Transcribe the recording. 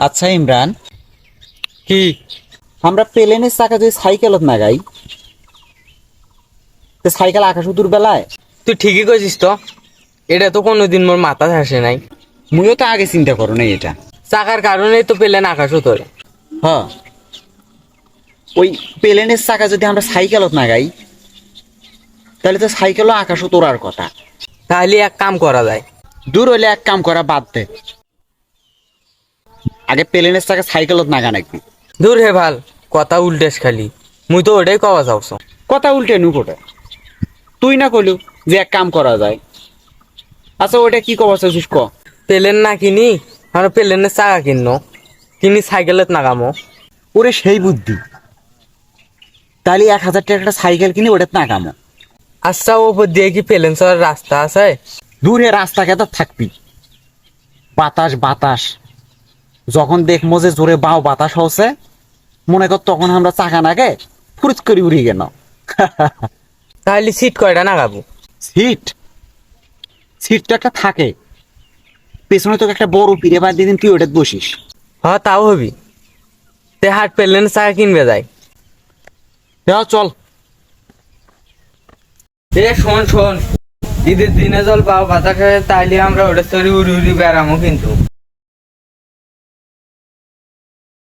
আচ্ছা ইমরান, কি? আমরা প্লেনের চাকা যদি সাইকেলত না গাই, তো সাইকেল আকাশ উতুর বেলায়। তুই ঠিকই কইছিস তো, এটা তো কোনোদিন মোর মাথা আসে নাই। মুইও তো আগে চিন্তা করো নাই এটা। চাকার কারণেই তো পেলেন আকাশও তোলে। হ, ওই প্লেনের চাকা যদি আমরা সাইকেলত না গাই, তাহলে তো সাইকেলও আকাশও তোলার কথা। তাহলে এক কাম করা যায়। দূর হইলে এক কাম করা বাদ দে, আগে প্লেনের চাকা সাইকেলত না গা নাকি। দূর হে ভাল, কথা উল্টেস খালি। মুই তো ওটাই কওয়া চাওছ। কথা উল্টে নু কোটে, তুই না কইলু যে এক কাম করা যায়। আচ্ছা ওটা কি কবার চাইছিস ক। পেলেন না কিনি, আমরা পেলেনের চাকা কিনো, কিনি সাইকেলত নাগামো। ওরে সেই বুদ্ধি, তাহলে 1,000 টাকার একটা সাইকেল কিনে ওটা না কামো। আচ্ছা ওপর দিয়ে কি পেলেন চলার রাস্তা আছে? দূরে রাস্তা কেতা থাকবি, বাতাস বাতাস, যখন দেখবো যে জোরে বাও বাতাস হচ্ছে, মনে কর তখন আমরা চাকা নাগে ফুরুত করে উড়ি গেল। তাহলে সিট কয়টা নাগাবো? সিট, সিট তো একটা থাকে, পেছনে তোকে একটা বড় পিড়ে বাদ দিয়ে দিন, তুই ওটাতে বসিস। হ তাও হবি। তে হাট পেলেন চাকা কিনবে যাই। চল। এ শোন শোন, ঈদের দিনে চল বাবা বাতাস, তাইলে আমরা ওটা তৈরি উড়ি উড়ি বেড়ামো কিন্তু।